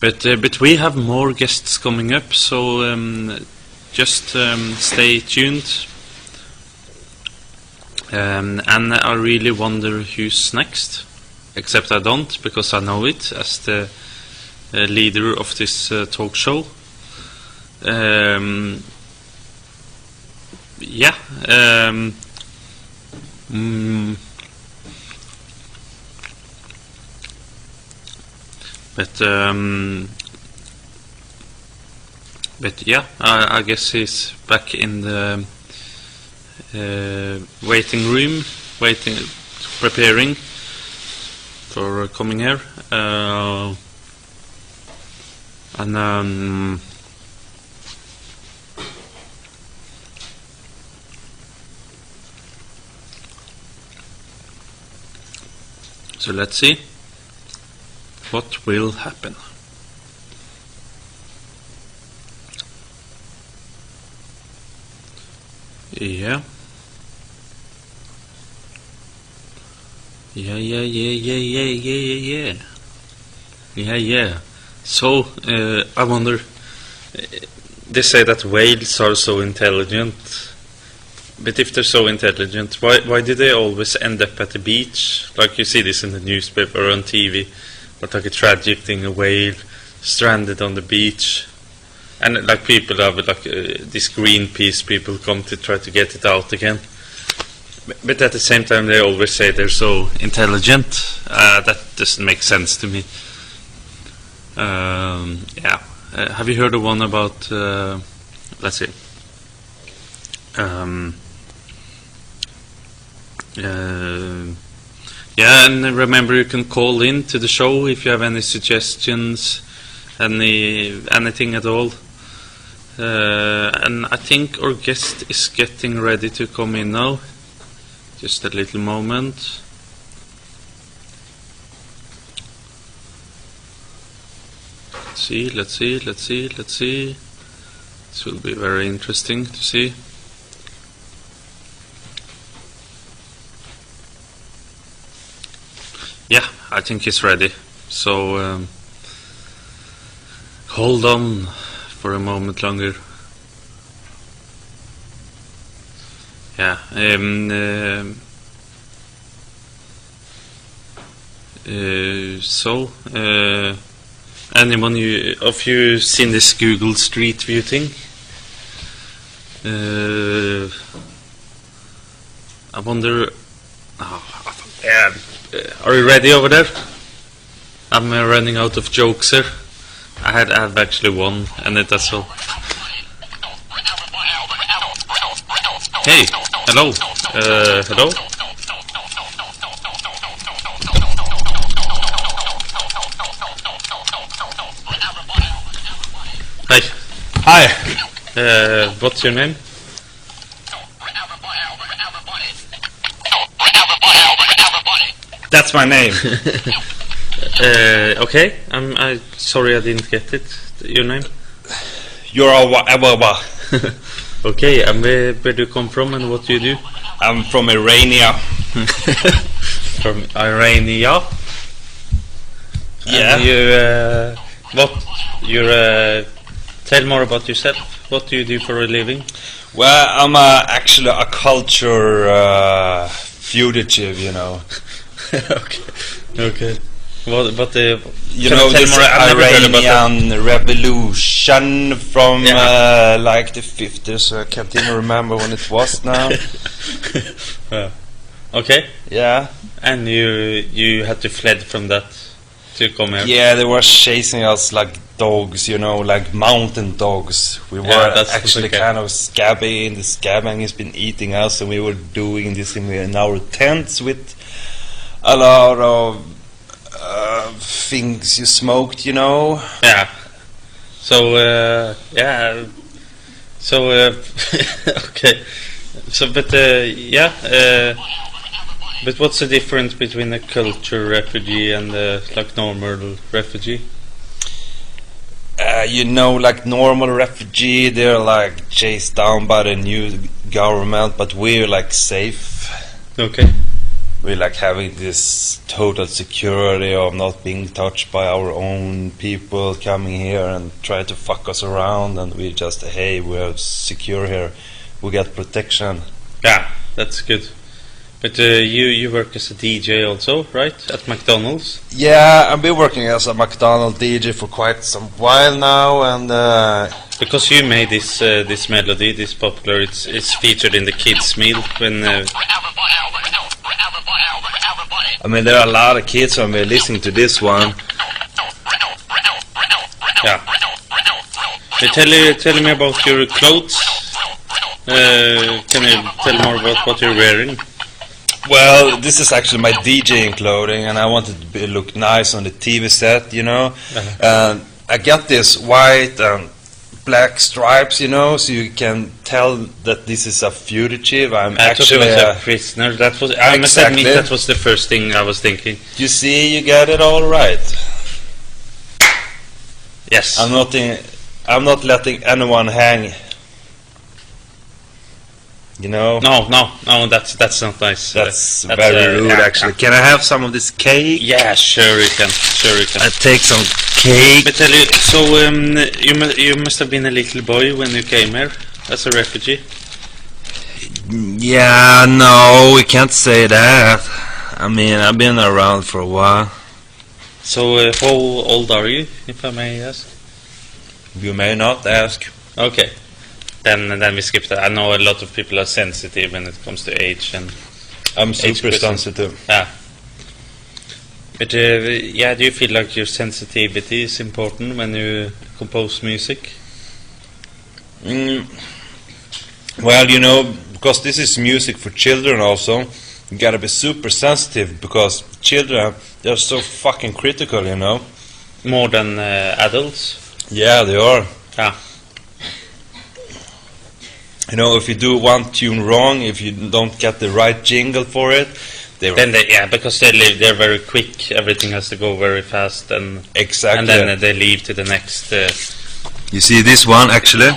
But we have more guests coming up, so just stay tuned. And I really wonder who's next. Except I don't, because I know it as the leader of this talk show. Yeah. But yeah, I guess he's back in the waiting room, preparing for coming here, and so let's see what will happen. Yeah. So, I wonder, they say that whales are so intelligent, but if they're so intelligent, why do they always end up at the beach? Like you see this in the newspaper or on TV, but like a tragic thing, a whale stranded on the beach. And like people have like this Greenpeace people come to try to get it out again. But at the same time they always say they're so intelligent. That doesn't make sense to me. Yeah. Have you heard of one about let's see. Yeah, and remember you can call in to the show if you have any suggestions, anything at all. And I think our guest is getting ready to come in now. Just a little moment. Let's see. This will be very interesting to see. Yeah, I think he's ready. So hold on for a moment longer. Yeah. So, anyone of you seen this Google Street View thing? I wonder. Yeah. Are you ready over there? I'm running out of jokes here. I have actually one, and that's all. Hey, hello, hello. Hi. Hi. What's your name? That's my name. Okay. I'm sorry I didn't get it. Your name? You're a Okay. And where do you come from and what do you do? I'm from Irania. From Irania? Yeah. And tell more about yourself. What do you do for a living? Well, I'm actually a culture fugitive, you know. Okay. But you know this Iranian revolution from like the 50s. I can't even remember when it was now. Okay. Yeah. And you had to fled from that to come here. Yeah, they were chasing us like dogs, you know, like mountain dogs. We were actually kind of scabby, and the scabbing has been eating us, and we were doing this in our tents with a lot of things you smoked, you know. Yeah. So yeah. So okay. So but but what's the difference between a culture refugee and like normal refugee? You know, like normal refugee, they're like chased down by the new government, but we're like safe. Okay. we like having this total security of not being touched by our own people coming here and try to fuck us around, and we just, hey, we're secure here, we get protection. Yeah, that's good. But you work as a DJ also, right? At McDonald's? Yeah, I've been working as a McDonald's DJ for quite some while now, and because you made this this melody, this popular, it's featured in the kids' meal when. I mean, there are a lot of kids when we're listening to this one. Yeah. Tell me about your clothes. Can you tell more about what you're wearing? Well, this is actually my DJing clothing, and I wanted to look nice on the TV set, you know. I got this white and black stripes, you know, so you can tell that this is a fugitive. I'm actually a prisoner. That was. I must admit that was the first thing I was thinking. You see, you got it all right. Yes. I'm not letting anyone hang. You know? No, that's not nice. That's very rude, actually. Can I have some of this cake? Yeah, sure you can. I take some cake. But tell you, so you must have been a little boy when you came here as a refugee. Yeah, no, we can't say that. I mean, I've been around for a while. So how old are you, if I may ask? You may not ask. Okay. Then we skip that. I know a lot of people are sensitive when it comes to age, and I'm super sensitive. Yeah. But yeah, do you feel like your sensitivity is important when you compose music? Well, you know, because this is music for children also, you gotta be super sensitive, because children, they're so fucking critical, you know. More than adults? Yeah, they are. Yeah. You know, if you do one tune wrong, if you don't get the right jingle for it, because they're very quick. Everything has to go very fast, and exactly. And then they leave to the next. You see this one actually?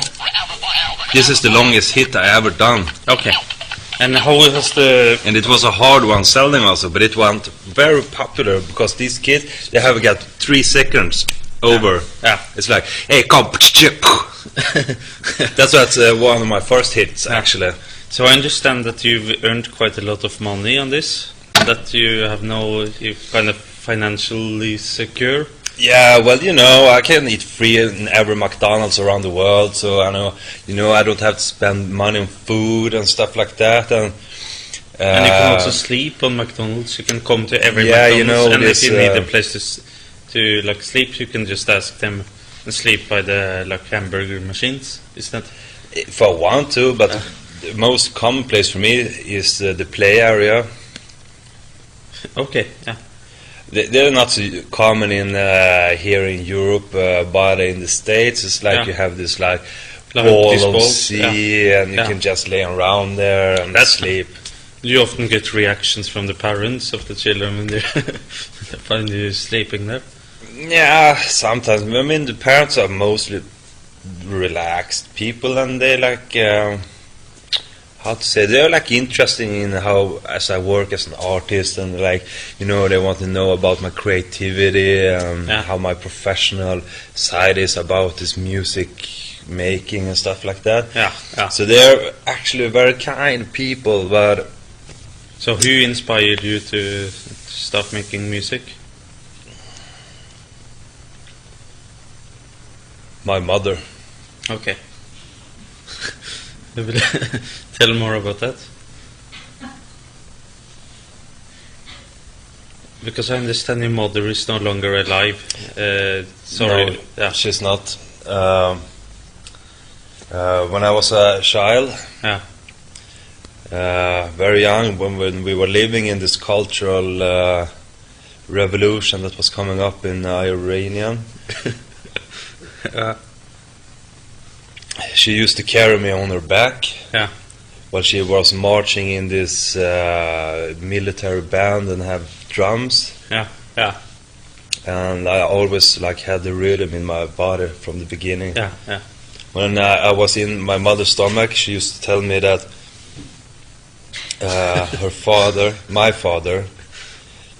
This is the longest hit I ever done. Okay. And how was the? And it was a hard one selling also, but it went very popular because these kids, they have got 3 seconds over. Yeah. It's like, hey, come. That's one of my first hits, actually. So I understand that you've earned quite a lot of money on this. That you're kind of financially secure. Yeah, well, you know, I can eat free in every McDonald's around the world, so I know, you know, I don't have to spend money on food and stuff like that, and you can also sleep on McDonald's. You can come to every McDonald's, you know, and if you need a place to like sleep, you can just ask them and sleep by the like hamburger machines. Is that? If I want to, but the most common place for me is the play area. Okay, yeah. They're not so common in here in Europe, but in the States it's like you have this like wall of sea, and you can just lay around there and sleep. You often get reactions from the parents of the children when they find you sleeping there. Yeah, sometimes. I mean, the parents are mostly relaxed people, and they like how to say, they're like interested in how as I work as an artist, and like, you know, they want to know about my creativity and how my professional side is about this music making and stuff like that. Yeah. So they're actually very kind people. But so who inspired you to start making music? My mother. Okay. Tell more about that. Because I understand your mother is no longer alive. Sorry. No, she's not. When I was a child, very young, when we were living in this cultural revolution that was coming up in Iranian, she used to carry me on her back while she was marching in this military band and have drums. And I always like had the rhythm in my body from the beginning. When I was in my mother's stomach, she used to tell me that Her father, my father,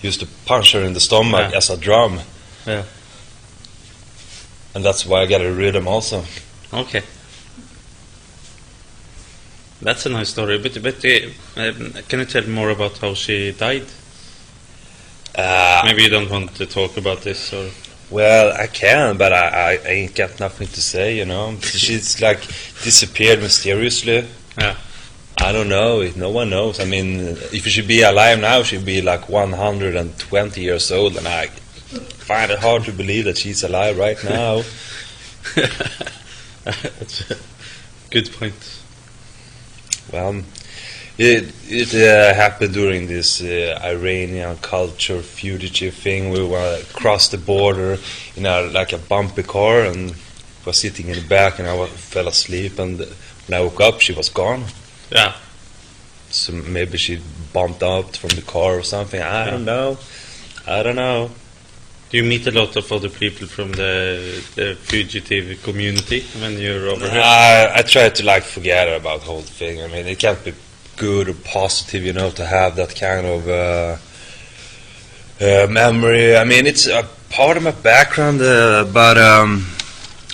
used to punch her in the stomach as a drum. Yeah. And that's why I got a rhythm also. Okay. That's a nice story. But can you tell more about how she died? Maybe you don't want to talk about this, or... Well, I can, but I ain't got nothing to say, you know. She's like disappeared mysteriously. Yeah. I don't know. No one knows. I mean, if she'd be alive now, she'd be like 120 years old, and I find it hard to believe that she's alive right now. That's a good point. Well, it happened during this Iranian culture fugitive thing. We were across the border in like a bumpy car, and was sitting in the back, and I fell asleep. And when I woke up, she was gone. Yeah. So maybe she bumped out from the car or something. I don't know. Do you meet a lot of other people from the fugitive community when you're over here? I try to like forget about the whole thing. I mean, it can't be good or positive, you know, to have that kind of memory. I mean, it's a part of my background, but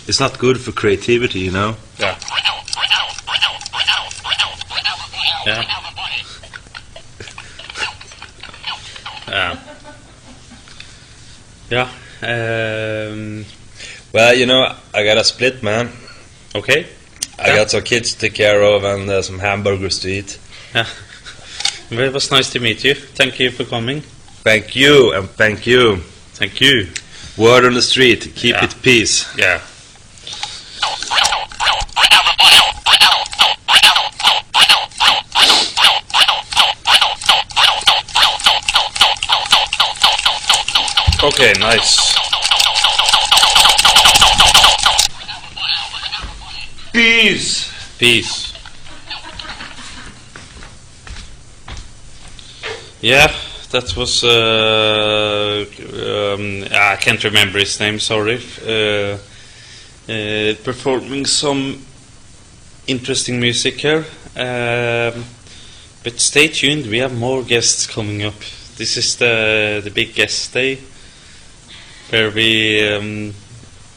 it's not good for creativity, you know. Yeah. Yeah. Yeah. Well, you know, I got a split, man. Okay. I got some kids to take care of and some hamburgers to eat. Yeah. Well, it was nice to meet you. Thank you for coming. Thank you, and thank you. Thank you. Word on the street, keep it peace. Yeah. Okay, nice. Peace. Peace. Yeah, that was I can't remember his name, sorry. Performing some interesting music here. But stay tuned, we have more guests coming up. This is the big guest day, where we